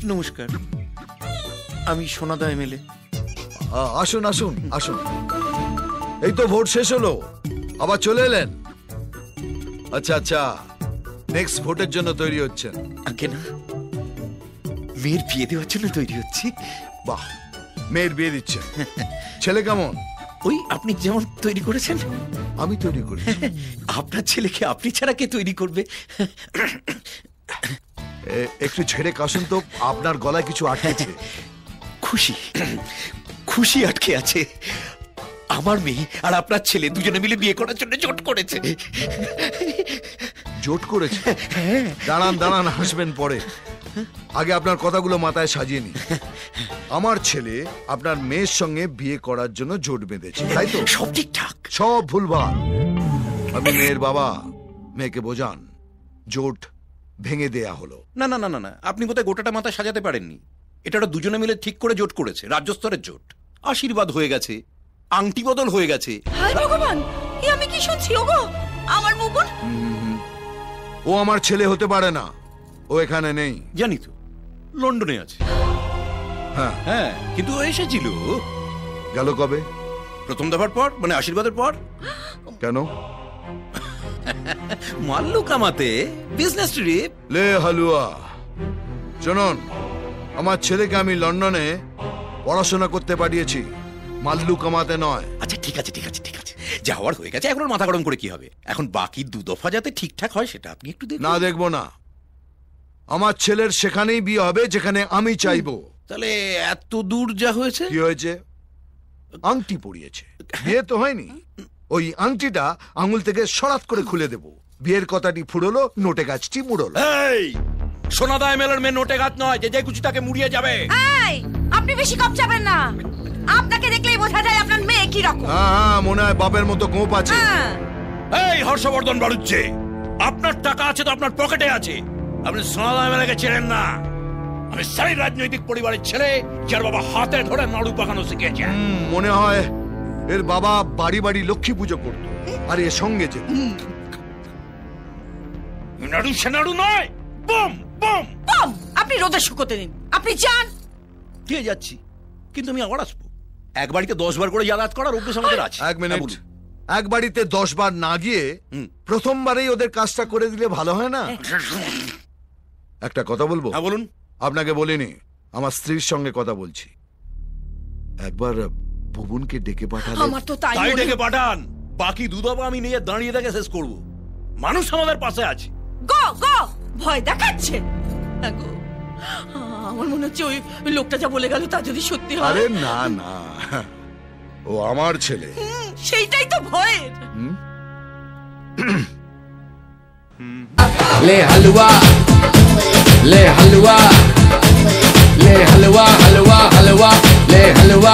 নমস্কার, আমি সোনাদা এমএলএ। আসুন আসুন আসুন, এই তো ভোট শেষ হলো, আবার চলে এলেন। আচ্ছা আচ্ছা, নেক্সট ভোটের জন্য তৈরি হচ্ছেন? আগে না, মেয়ের বিয়ে দেওয়ার জন্য তৈরি হচ্ছি। বাহ, মেয়ের বিয়ে দিচ্ছেন। ছেলে কেমন? ওই আপনি যেমন তৈরি করেছেন। আমি তৈরি করি? আপনার ছেলেকে আপনি ছাড়া কে তৈরি করবে? একটু ছেড়ে কাশুন তো, আপনার গলায় কিছু আটকেছে। খুশি খুশি আটকে আছে। আমার মেয়ে আর আপনার ছেলে দুজনে মিলে বিয়ে করার জন্য জোট করেছে। জোট করেছে? দাঁড়ান দাঁড়ান, হাসবেন পরে, আগে আপনার কথাগুলো মাথায় সাজিয়ে নি। আমার ছেলে আপনার মেয়ের সঙ্গে বিয়ে করার জন্য জোট বেঁধেছে, তাই তো? সব ঠিকঠাক। সব ভুলভাল। আমি মেয়ের বাবা, মেয়েকে বোঝান জোট ভেঙে দেয়া হলো। না না না না না, আপনি বোধহয় গোটাটা মাথায় সাজাতে পারেননি। এটা ওরা দুজনে মিলে ঠিক করে জোট করেছে, রাজ্য স্তরের জোট। আশীর্বাদ হয়ে গেছে, আংটি বদল হয়ে গেছে। হায় ভগবান, এ আমি কি শুনছি? ওগো, আমার মুকুট। ও আমার ছেলে হতে পারে না, ও এখানে নেই। জানি তো, লন্ডনে আছে। হ্যাঁ হ্যাঁ, কিন্তু ও এসেছিল। গেল কবে? প্রথম দফার পর, মানে আশীর্বাদের পর। কেন? মাল্লু কামাতে, বিজনেস ট্রিপ। লে হালুয়া, শুনুন, আমার ছেলেকে আমি লন্ডনে পড়াশোনা করতে পাঠিয়েছি, মাল্লু কামাতে নয়। আচ্ছা ঠিক আছে ঠিক আছে ঠিক আছে, যাওয়ার হয়ে গেছে, এখন মাথা গরম করে কি হবে? এখন বাকি দু দফা যাতে ঠিকঠাক হয় সেটা আপনি একটু দেখুন। না, দেখবো না। আমার ছেলের সেখানেই বিয়ে হবে যেখানে আমি চাইবো। তাহলে এত দূর যা হয়েছে? কি হয়েছে? আংটি পরিয়েছে, বিয়ে তো হয়নি। ওই আংটিটা আঙুল থেকে সরাত করে খুলে দেব। বিয়ের কথাটি ফুরলো, নোটে গাছটি মুড়লো। এই সোনাদা এমএলএর মেয়ে নোটে গাছ নয়, যে যে কুচি তাকে মুড়িয়ে যাবে। এই, আপনি বেশি কম যাবেন না। আপনাকে দেখলেই বোঝা যায় আপনার মেয়ে কি রকম। হ্যাঁ, মনে হয় বাপের মতো গোপ আছে। এই হর্ষবর্ধন বাড়ুচ্ছে, আপনার টাকা আছে তো আপনার পকেটে আছে। আপনি সোনাদা এমএলএকে চেনেন না। আমি সেই রাজনৈতিক পরিবারের ছেলে যার বাবা হাতে ধরে নাড়ু পাকানো শিখেছে। মনে হয় এর বাবা বাড়ি বাড়ি লক্ষ্মী পুজো করত আর এর সঙ্গে যেত। নাড়ু সে নাড়ু নয়, বম বম বম। আপনি রোদে শুকোতে দিন, আপনি যান। দিয়ে যাচ্ছি, কিন্তু আমি আবার আসবো। এক বাড়িতে 10 বার করে যাতায়াত করার অভ্যেস আমাদের আছে। এক মিনিট, এক বাড়িতে 10 বার না গিয়ে প্রথমবারেই ওদের কাজটা করে দিলে ভালো হয় না? একটা কথা বলবো? হ্যাঁ বলুন। আপনাকে বলিনি, আমার স্ত্রীর সঙ্গে কথা বলছি। একবার ভুবনকে ডেকে পাঠালে। আমার তো তাই তাই মনে ডেকে পাঠান, বাকি দুধবা আমি নিয়ে দাঁড়িয়ে দেখে শেষ করব। মানুষ আমাদের পাশে আছে। গো গো, ভয় দেখাচ্ছে। গো, আমার মনে হচ্ছে ওই লোকটা যা বলে গেল তা যদি সত্যি হয়। আরে না না, ও আমার ছেলে। সেইটাই তো ভয়ের। ले हलवा ले हलवा ले हलवा हलवा हलवा ले हलवा